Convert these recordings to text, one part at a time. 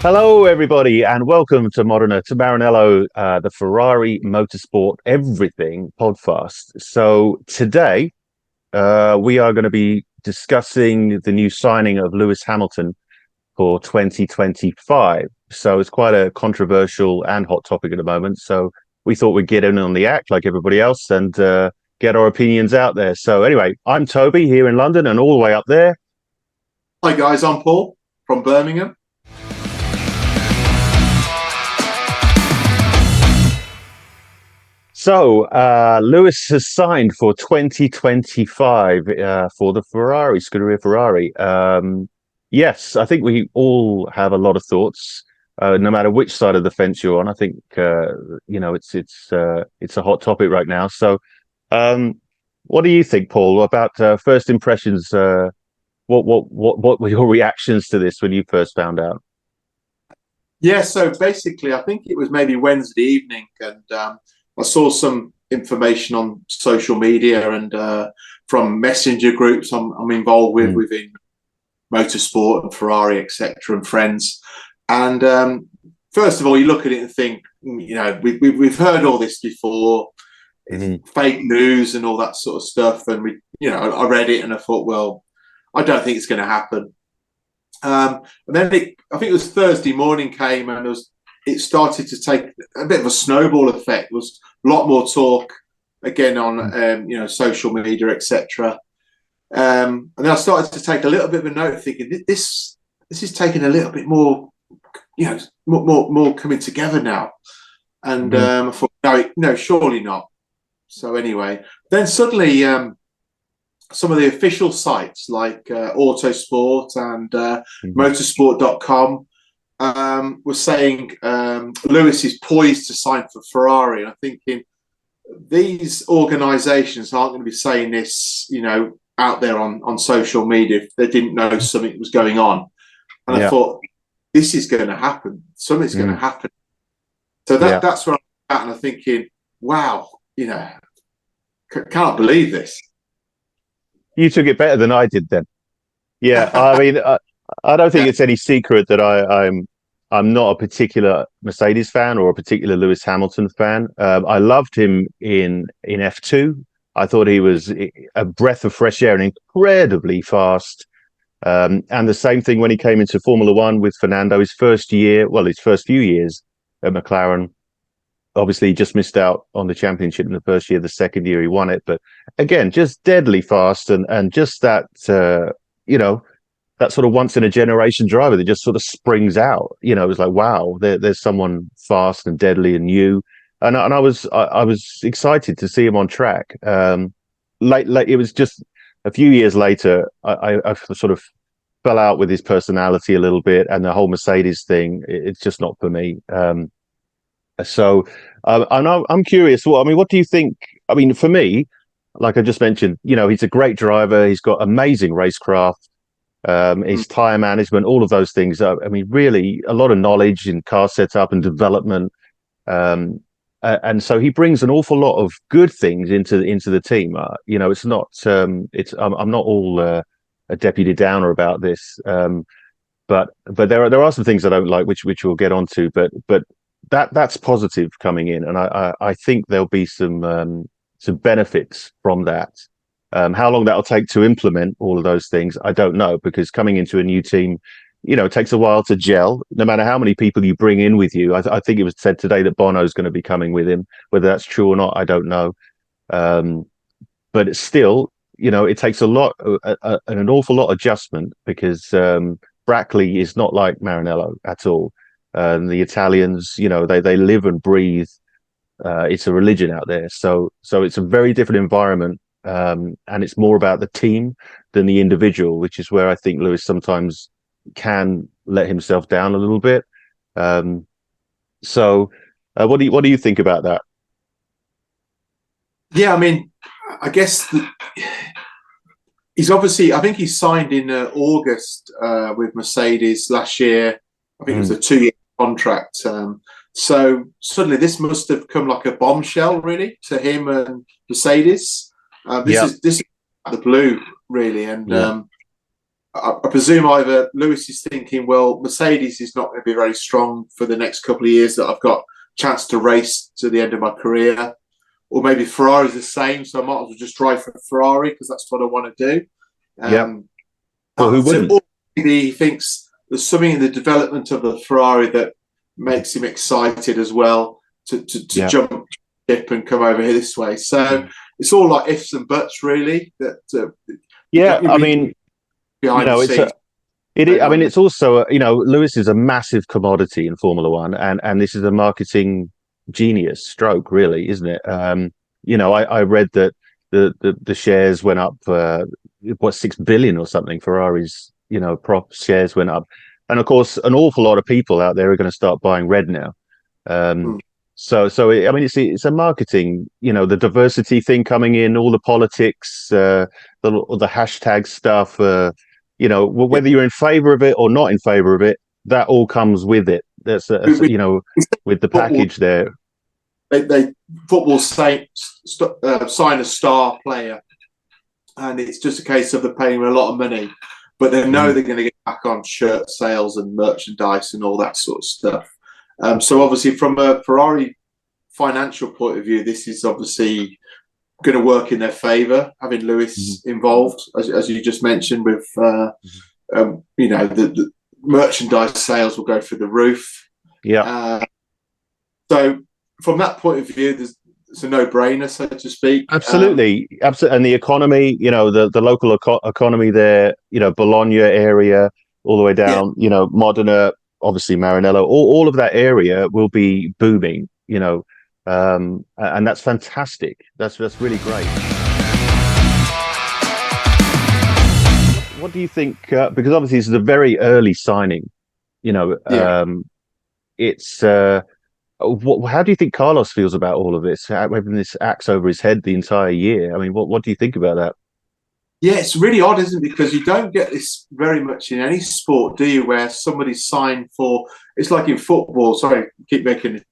Hello, everybody, and welcome to Modena, to Maranello, the Ferrari Motorsport Everything podcast. So today, we are going to be discussing the new signing of Lewis Hamilton for 2025. So it's quite a controversial and hot topic at the moment. So we thought we'd get in on the act like everybody else and get our opinions out there. So anyway, I'm Toby here in London and all the way up there. Hi guys, I'm Paul from Birmingham. So, Lewis has signed for 2025 for the Ferrari, Scuderia Ferrari. Yes, I think we all have a lot of thoughts, no matter which side of the fence you're on. I think it's a hot topic right now. So, what do you think, Paul, about first impressions? What were your reactions to this when you first found out? Yeah, so basically, I think it was maybe Wednesday evening, and I saw some information on social media and from messenger groups I'm involved with within Motorsport and Ferrari, etc., and friends. And first of all, you look at it and think, we've heard all this before, fake news and all that sort of stuff. And I read it and I thought, well, I don't think it's going to happen. And then I think it was Thursday morning came and it started to take a bit of a snowball effect. There was a lot more talk again on social media, etc. And then I started to take a little bit of a note, thinking this is taking a little bit more, more coming together now. And I thought, no, surely not. So anyway, then suddenly some of the official sites like Autosport and Motorsport.com was saying Lewis is poised to sign for Ferrari. And I'm thinking these organisations aren't going to be saying this, out there on social media if they didn't know something was going on. And I thought, this is going to happen. Something's going to happen. So that's where I'm at, and I'm thinking, wow, can't believe this. You took it better than I did then. Yeah, I mean, I don't think it's any secret that I'm not a particular Mercedes fan or a particular Lewis Hamilton fan. I loved him in F2. I thought he was a breath of fresh air and incredibly fast. And the same thing when he came into Formula One with Fernando, his first few years at McLaren. Obviously, he just missed out on the championship in the first year. The second year he won it. But again, just deadly fast and just that, that sort of once in a generation driver that just sort of springs out. It was like, wow, there's someone fast and deadly and new. And I was excited to see him on track. It was just a few years later, I sort of fell out with his personality a little bit, and the whole Mercedes thing. It's just not for me. So I'm curious. What do you think? I mean, for me, like I just mentioned, he's a great driver. He's got amazing racecraft. His tire management, all of those things. Really a lot of knowledge in car setup and development. And so he brings an awful lot of good things into the team. It's not. I'm not all a Debbie Downer about this. But there are some things I don't like, which we'll get onto. But that's positive coming in, and I think there'll be some benefits from that. How long that'll take to implement all of those things, I don't know, because coming into a new team, it takes a while to gel. No matter how many people you bring in with you, I think it was said today that Bono's going to be coming with him. Whether that's true or not, I don't know. But it's still, it takes an awful lot of adjustment because Brackley is not like Maranello at all. The Italians, they live and breathe. It's a religion out there. So it's a very different environment. And it's more about the team than the individual, which is where I think Lewis sometimes can let himself down a little bit. So what do you think about that? Yeah, I guess I think he signed in August with Mercedes last year. I think it was a 2-year contract. So suddenly this must have come like a bombshell, really, to him and Mercedes. This is the blue, really, and I presume either Lewis is thinking, well, Mercedes is not going to be very strong for the next couple of years that I've got a chance to race to the end of my career, or maybe Ferrari's the same, so I might as well just drive for Ferrari because that's what I want to do. Well, who wouldn't? So maybe he thinks there's something in the development of the Ferrari that makes him excited as well to jump ship and come over here this way. So it's all like ifs and buts, really. I mean, it's also Lewis is a massive commodity in Formula One, and this is a marketing genius stroke, really, isn't it? I read that the shares went up 6 billion or something. Ferrari's prop shares went up, and of course an awful lot of people out there are going to start buying red now. It's a marketing, the diversity thing coming in, all the politics, the hashtag stuff, whether you're in favor of it or not in favor of it, that all comes with it. That's with the package there. They football sign a star player, and it's just a case of they're paying them a lot of money, but they know they're going to get back on shirt sales and merchandise and all that sort of stuff. So obviously, from a Ferrari financial point of view, this is obviously going to work in their favour, having Lewis involved, as you just mentioned, with the merchandise sales will go through the roof. So from that point of view, it's a no-brainer, so to speak. Absolutely. And the economy, the local economy there, Bologna area, all the way down, Modena, obviously Maranello, all of that area will be booming, and that's fantastic. That's really great. What do you think? Because obviously this is a very early signing. It's how do you think Carlos feels about all of this? Having this axe over his head the entire year. I mean, what do you think about that? Yeah, it's really odd, isn't it? Because you don't get this very much in any sport, do you? Where somebody's signed for, it's like in football. Sorry, keep making it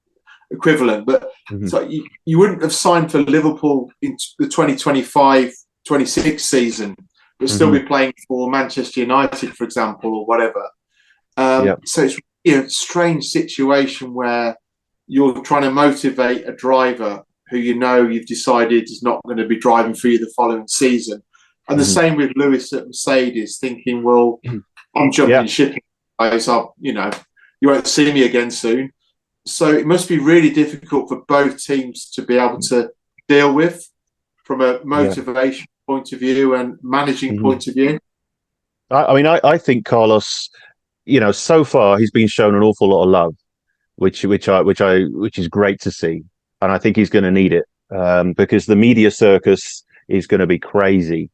equivalent, but so you wouldn't have signed for Liverpool in the 2025-26 season, but still be playing for Manchester United, for example, or whatever. So it's a strange situation where you're trying to motivate a driver who you've decided is not going to be driving for you the following season. And the same with Lewis at Mercedes, thinking, well, I'm jumping ship, guys. You won't see me again soon. So it must be really difficult for both teams to be able to deal with from a motivation point of view and managing point of view. I think Carlos, so far he's been shown an awful lot of love, which is great to see, and I think he's going to need it because the media circus is going to be crazy.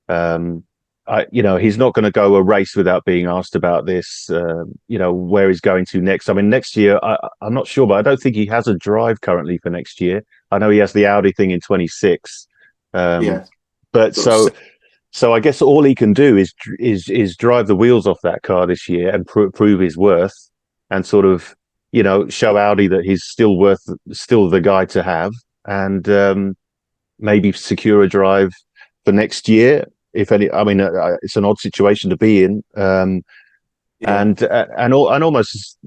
He's not going to go a race without being asked about this, where he's going to next. I mean, next year, I'm not sure, but I don't think he has a drive currently for next year. I know he has the Audi thing in 26. But so I guess all he can do is drive the wheels off that car this year and prove his worth and sort of, show Audi that he's still the guy to have, and maybe secure a drive for next year. If any, I mean, it's an odd situation to be in, and almost,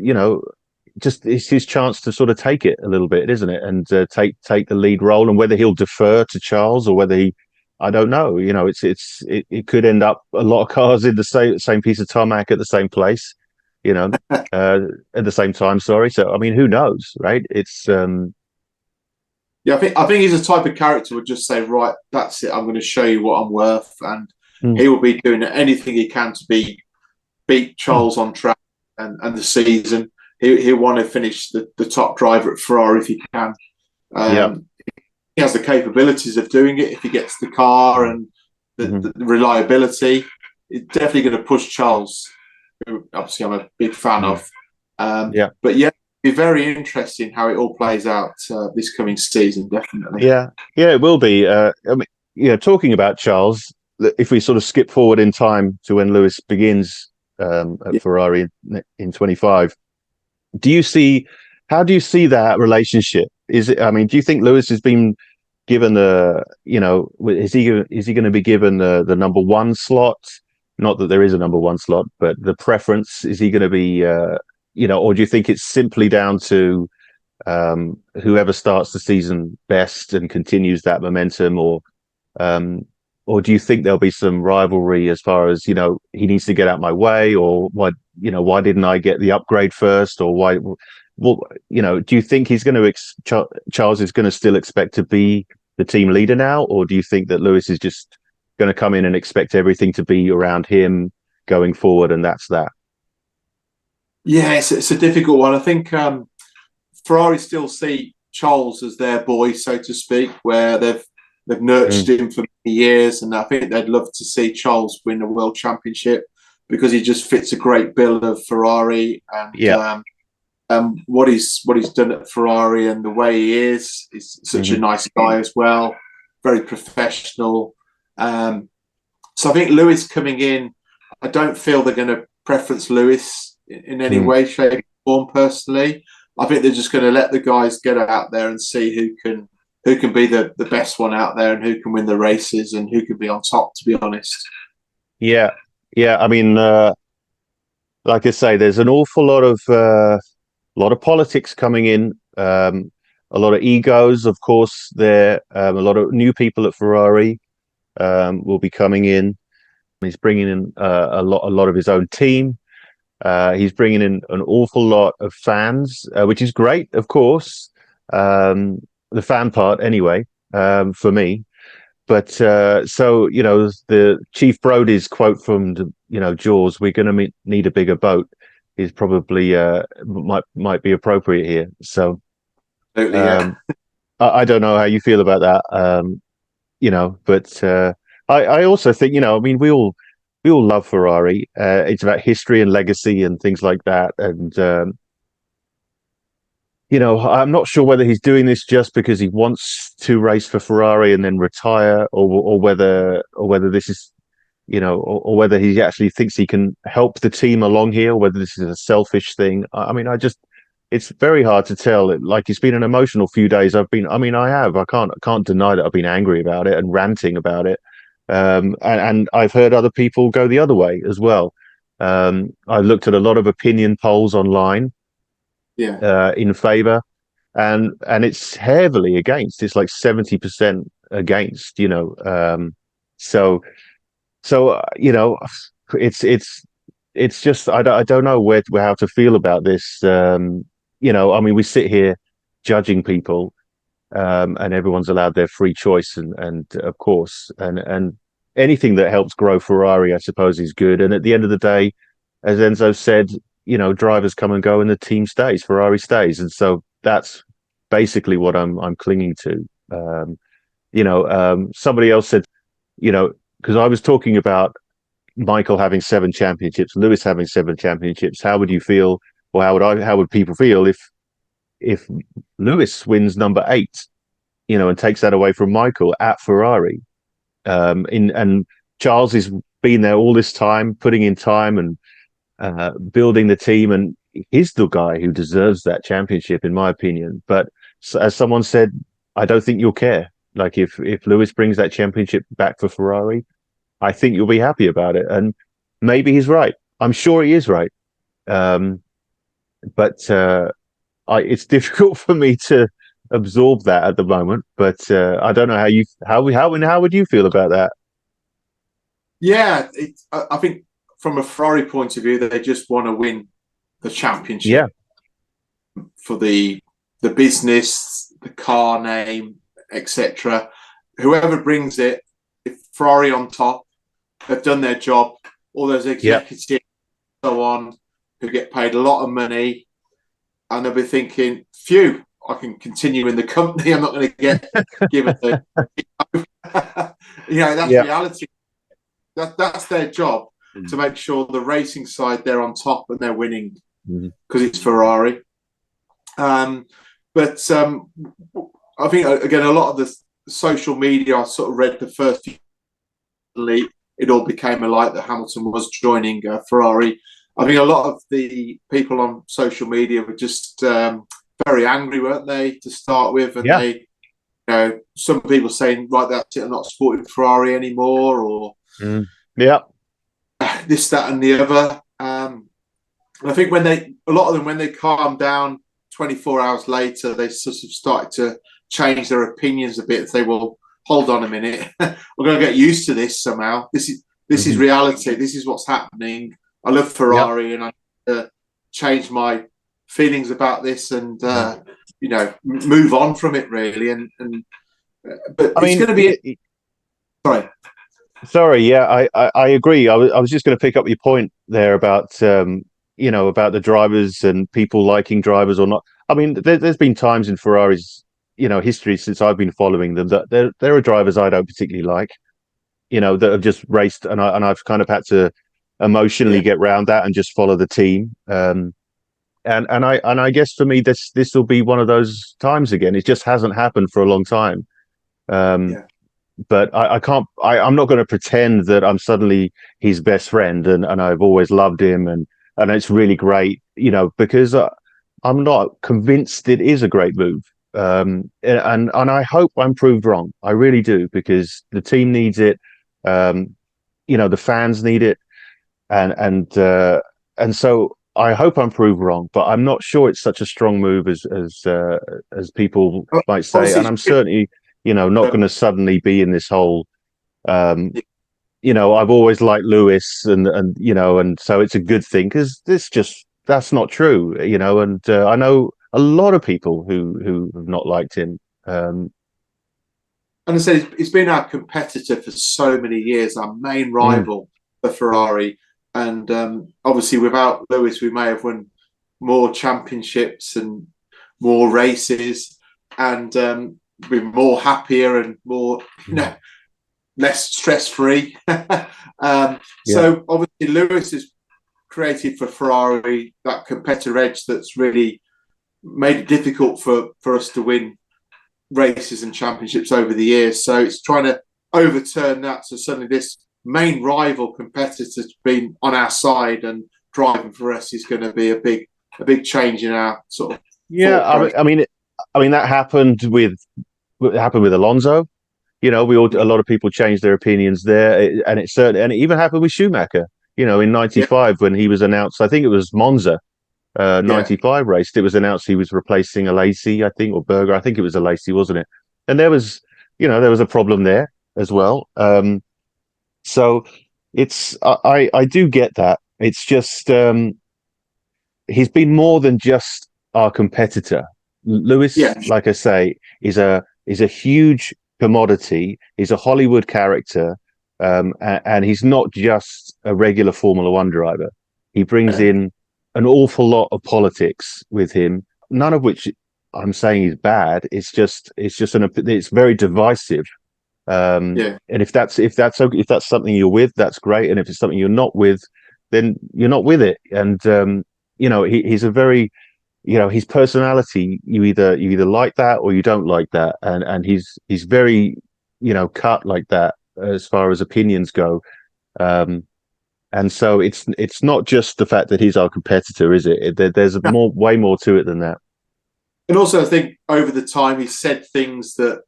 just it's his chance to sort of take it a little bit, isn't it? And take the lead role, and whether he'll defer to Charles or whether I don't know. It could end up a lot of cars in the same piece of tarmac at the same place, at the same time. Sorry, so I mean, who knows, right? It's. I think he's the type of character who would just say, right, that's it. I'm going to show you what I'm worth, and he will be doing anything he can to beat Charles on track and the season. He'll want to finish the top driver at Ferrari if he can. He has the capabilities of doing it if he gets the car and the reliability. It's definitely going to push Charles, who obviously I'm a big fan of. But be very interesting how it all plays out this coming season, definitely. Yeah, it will be. Talking about Charles, if we sort of skip forward in time to when Lewis begins at Ferrari in 25, how do you see that relationship? Is it? I mean, do you think Lewis has been given is he going to be given the number one slot? not that there is a number one slot, but the preference, is he going to be, or do you think it's simply down to whoever starts the season best and continues that momentum, um, or do you think there'll be some rivalry as far as, he needs to get out my way, or why didn't I get the upgrade first, or why? Well, do you think he's going to Charles is going to still expect to be the team leader now, or do you think that Lewis is just going to come in and expect everything to be around him going forward, and that's that? Yeah, it's a difficult one. I think Ferrari still see Charles as their boy, so to speak, where they've nurtured him for many years, and I think they'd love to see Charles win a world championship because he just fits a great bill of Ferrari, and what he's done at Ferrari and the way he is. He's such a nice guy as well, very professional. So I think Lewis coming in, I don't feel they're going to preference Lewis in any way, shape, or form. Personally, I think they're just going to let the guys get out there and see who can be the best one out there, and who can win the races, and who can be on top, to be honest. Yeah. I mean, like I say, there's an awful lot of politics coming in, a lot of egos, of course. There, a lot of new people at Ferrari will be coming in. He's bringing in a lot of his own team. He's bringing in an awful lot of fans, which is great, of course. The fan part, anyway, for me. But so the Chief Brody's quote from Jaws, "We're going to need a bigger boat," is probably might be appropriate here. So, I don't know how you feel about that, but I also think, I mean, we all love Ferrari. It's about history and legacy and things like that, and I'm not sure whether he's doing this just because he wants to race for Ferrari and then retire, or whether this is, or whether he actually thinks he can help the team along here, or whether this is a selfish thing. I mean, it's very hard to tell. Like, it's been an emotional few days. I can't deny that I've been angry about it and ranting about it. And I've heard other people go the other way as well. I looked at a lot of opinion polls online, in favor, and it's heavily against. It's like 70% against. So it's just, I don't know how to feel about this. I mean, we sit here judging people, and everyone's allowed their free choice, and of course, and anything that helps grow Ferrari, I suppose, is good. And at the end of the day, as Enzo said, drivers come and go, and the team stays. Ferrari stays, and so that's basically what I'm clinging to. Somebody else said, because I was talking about Michael having 7 championships, Lewis having 7 championships. How would you feel, or how would people feel if Lewis wins number 8, and takes that away from Michael at Ferrari? And Charles has been there all this time, putting in time and building the team, and he's the guy who deserves that championship, in my opinion. But as someone said, I don't think you'll care. Like, if Lewis brings that championship back for Ferrari, I think you'll be happy about it. And maybe he's right. I'm sure he is right. But it's difficult for me to absorb that at the moment. But I don't know how would you feel about that? Yeah, I think from a Ferrari point of view, they just want to win the championship. For the business, the car name, etc. Whoever brings it, if Ferrari on top, they've done their job. All those executives, so on, who get paid a lot of money, and they'll be thinking, "Phew, I can continue in the company. I'm not going to get given the." That's reality. That's their job, to make sure the racing side, they're on top and they're winning, because it's Ferrari. But I think, again, a lot of the social media, I sort of read the first few, it all became a light that Hamilton was joining Ferrari. I think a lot of the people on social media were just very angry, weren't they, to start with? And they, some people saying, right, that's it, I'm not supporting Ferrari anymore, or this, that, and the other. I think a lot of them, when they calm down 24 hours later, they sort of started to change their opinions a bit. Say, well, hold on a minute, we're going to get used to this somehow. This is reality. This is what's happening. I love Ferrari, and I need to change my feelings about this, and move on from it, really. But it's going to be. Sorry, yeah, I agree. I was just going to pick up your point there about about the drivers and people liking drivers or not. I mean, there's been times in Ferrari's history since I've been following them that there are drivers I don't particularly like, that have just raced, and I've kind of had to emotionally get round that and just follow the team. And I guess for me this will be one of those times again. It just hasn't happened for a long time. But I can't. I'm not going to pretend that I'm suddenly his best friend, and I've always loved him, and it's really great, because I'm not convinced it is a great move. And I hope I'm proved wrong. I really do, because the team needs it. The fans need it, and so I hope I'm proved wrong. But I'm not sure it's such a strong move as people might say, and I'm certainly. Not going to suddenly be in this whole, I've always liked Lewis, and so it's a good thing, because that's not true, and I know a lot of people who have not liked him. And I said, he's been our competitor for so many years, our main rival for Ferrari, and obviously without Lewis, we may have won more championships and more races, and be more happier and more, less stress-free. So obviously Lewis has created for Ferrari that competitor edge that's really made it difficult for us to win races and championships over the years. So it's trying to overturn that. So suddenly this main rival competitor's been on our side and driving for us is going to be a big change in our sort of. Yeah, I mean that happened with Alonso. A lot of people changed their opinions there, and it even happened with Schumacher. In '95 when he was announced, I think it was Monza, '95 race. It was announced he was replacing Alesi, I think, or Berger. I think it was Alesi, wasn't it? And there was a problem there as well. So I do get that. It's just he's been more than just our competitor. Lewis, like I say, is a huge commodity. He's a Hollywood character, and he's not just a regular Formula One driver. He brings in an awful lot of politics with him, none of which I'm saying is bad. It's very divisive. And if that's something you're with, that's great. And if it's something you're not with, then you're not with it. And he's a very his personality, you either like that or you don't like that, and he's very cut like that as far as opinions go, and so it's not just the fact that he's our competitor, is it? There's way more to it than that. And also, I think over the time he's said things that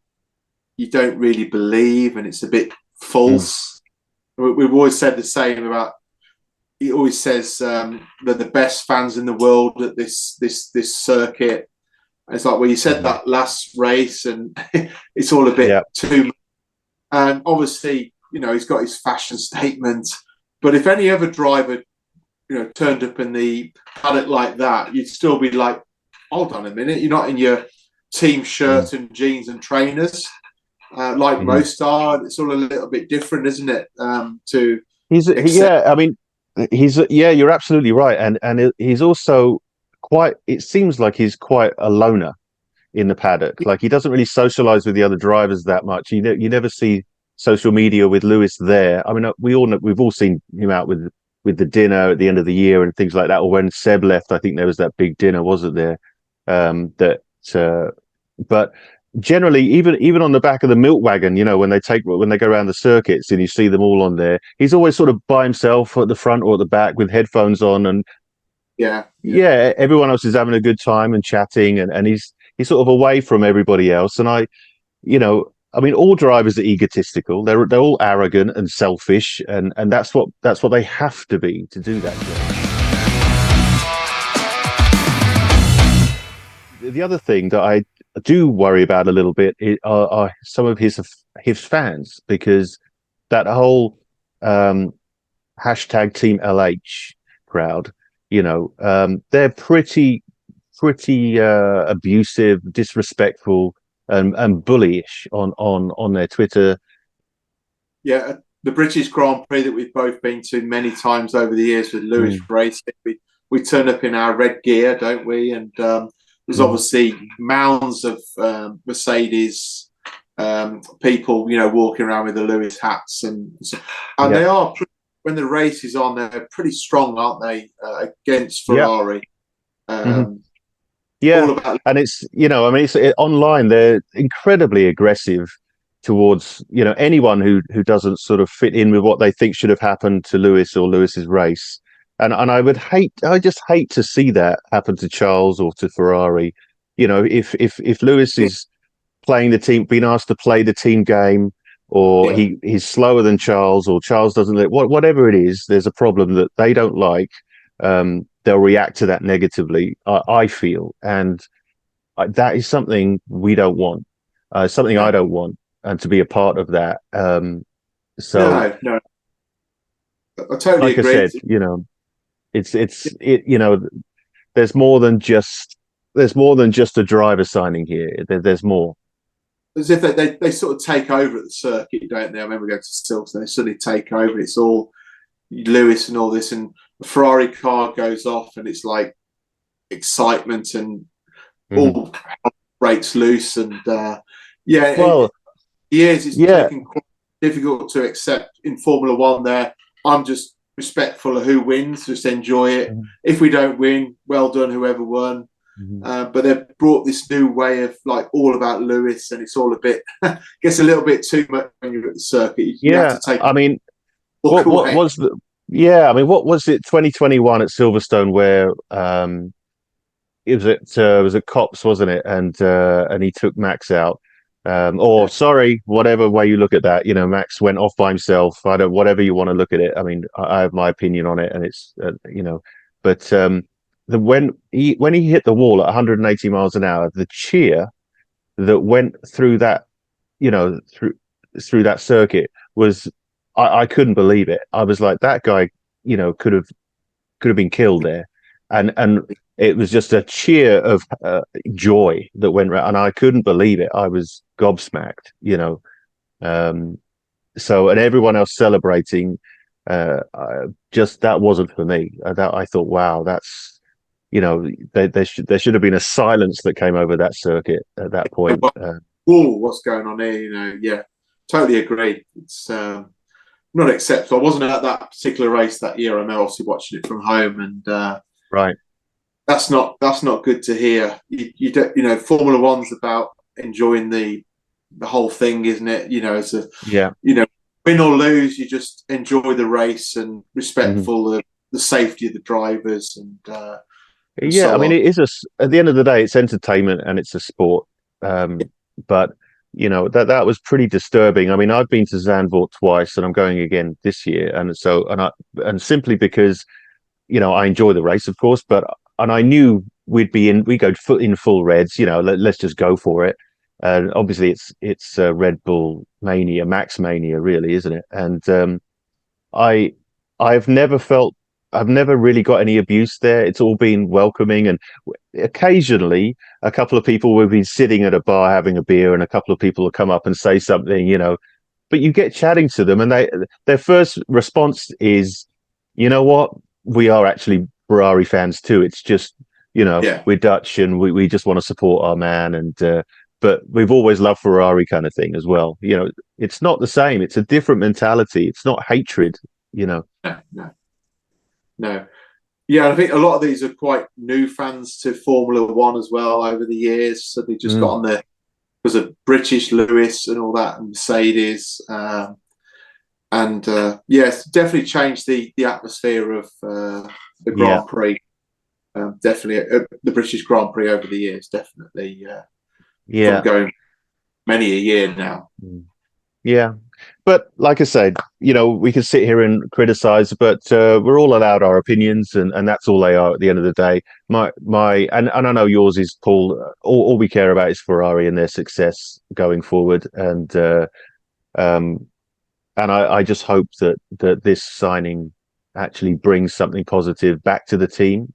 you don't really believe, and it's a bit false. We've always said the same about. He always says they're the best fans in the world at this circuit. And it's like, well, you said that last race, and it's all a bit too much. And obviously, he's got his fashion statement. But if any other driver, turned up in the paddock like that, you'd still be like, hold on a minute, you're not in your team shirt and jeans and trainers like most are. It's all a little bit different, isn't it? You're absolutely right, and he's also quite. It seems like he's quite a loner in the paddock. Like, he doesn't really socialize with the other drivers that much. You never see social media with Lewis there. I mean, we've all seen him out with the dinner at the end of the year and things like that. Or when Seb left, I think there was that big dinner, wasn't there? But generally, even on the back of the milk wagon, when they go around the circuits and you see them all on there, he's always sort of by himself at the front or at the back with headphones on, and everyone else is having a good time and chatting, and he's sort of away from everybody else. And I mean, all drivers are egotistical. They're all arrogant and selfish, and that's what they have to be to do that job. The other thing that I do worry about a little bit are some of his fans, because that whole hashtag TeamLH crowd, they're pretty abusive, disrespectful, and bullyish on their Twitter. Yeah, the British Grand Prix that we've both been to many times over the years with Lewis Racing, we turn up in our red gear, don't we? And there's obviously mounds of Mercedes people, walking around with the Lewis hats, and they are, when the race is on, they're pretty strong, aren't they, against Ferrari? Yeah, and it's online they're incredibly aggressive towards anyone who doesn't sort of fit in with what they think should have happened to Lewis or Lewis's race, and I just hate to see that happen to Charles or to Ferrari. If Lewis is playing the team, being asked to play the team game, or he's slower than Charles, or Charles doesn't whatever it is, there's a problem that they don't like. They'll react to that negatively, I feel, and that is something we don't want. Something I don't want, and to be a part of that. No, I totally agree. I said, there's more than just a driver signing here. There's more. As if they sort of take over at the circuit, don't they? I remember going to Silverstone, they suddenly take over. It's all Lewis and all this, and the Ferrari car goes off, and it's like excitement and all breaks loose, and it's taken quite difficult to accept in Formula One. There, I'm just respectful of who wins, just enjoy it. If we don't win, well done, whoever won. But they've brought this new way of all about Lewis, and it's all a bit gets a little bit too much when you're at the circuit. You have to take. I mean, what was the? Yeah, I mean, what was it? 2021 at Silverstone, where it was at Cops, wasn't it? And he took Max out. Sorry, whatever way you look at that, Max went off by himself. Whatever you want to look at it. I mean, I have my opinion on it, and it's but when he hit the wall at 180 miles an hour, the cheer that went through that, through that circuit was. I couldn't believe it. I was like, that guy, could have been killed there, and it was just a cheer of joy that went around, and I couldn't believe it. I was gobsmacked, So, and everyone else celebrating, just that wasn't for me. I thought, wow, that's there should have been a silence that came over that circuit at that point. What's going on here? Yeah, totally agree. It's. Not acceptable. I wasn't at that particular race that year. I know, obviously, watching it from home, and right. That's not good to hear. You don't, Formula One's about enjoying the whole thing, isn't it? It's win or lose, you just enjoy the race and respectful of the safety of the drivers, and I mean, it is at the end of the day, it's entertainment and it's a sport, but. That was pretty disturbing. I mean, I've been to Zandvoort twice, and I'm going again this year, and simply because, I enjoy the race, of course, and I knew we go in full reds. Let's just go for it. And obviously, it's Red Bull mania, Max mania, really, isn't it? And I've never really got any abuse there. It's all been welcoming, and occasionally a couple of people will be sitting at a bar having a beer, and a couple of people will come up and say something, but you get chatting to them, and their first response is, you know what, we are actually Ferrari fans too. It's just, we're Dutch, and we just want to support our man, and but we've always loved Ferrari, kind of thing as well. It's not the same. It's a different mentality. It's not hatred. No. Yeah, I think a lot of these are quite new fans to Formula One as well over the years. So they just got on there. Was a British Lewis and all that, and Mercedes. It's definitely changed the atmosphere of the Grand Prix. Definitely the British Grand Prix over the years, definitely. Going many a year now. Yeah. But like I said, we can sit here and criticize, but we're all allowed our opinions, and that's all they are at the end of the day. And I know yours is, Paul. All we care about is Ferrari and their success going forward, and I just hope that this signing actually brings something positive back to the team.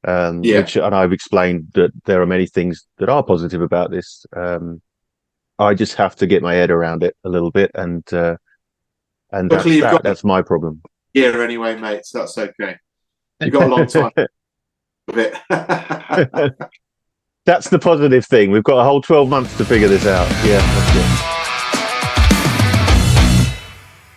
And I've explained that there are many things that are positive about this. I just have to get my head around it a little bit, and that's my problem. Yeah, anyway, mate, so that's okay. You've got a long time of it. That's the positive thing. We've got a whole 12 months to figure this out. Yeah, that's it.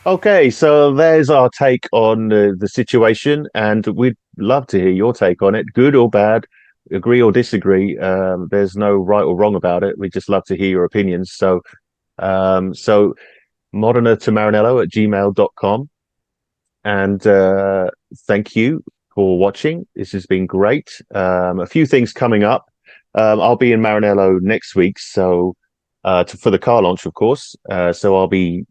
Okay, so there's our take on the situation, and we'd love to hear your take on it, good or bad, agree or disagree. There's no right or wrong about it. We just love to hear your opinions. So Modena to Maranello at gmail.com. And thank you for watching. This has been great. A few things coming up. I'll be in Maranello next week, so for the car launch, of course. So I'll be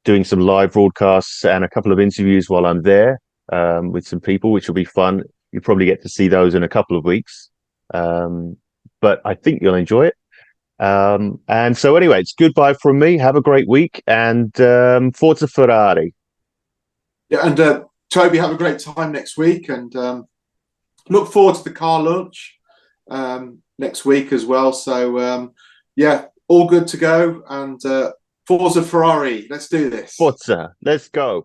doing some live broadcasts and a couple of interviews while I'm there with some people, which will be fun. You'll probably get to see those in a couple of weeks. But I think you'll enjoy it. And so anyway, it's goodbye from me. Have a great week, and Forza Ferrari. Yeah, and Toby, have a great time next week, and look forward to the car launch next week as well. So yeah, all good to go, and Forza Ferrari, let's do this. Forza, let's go.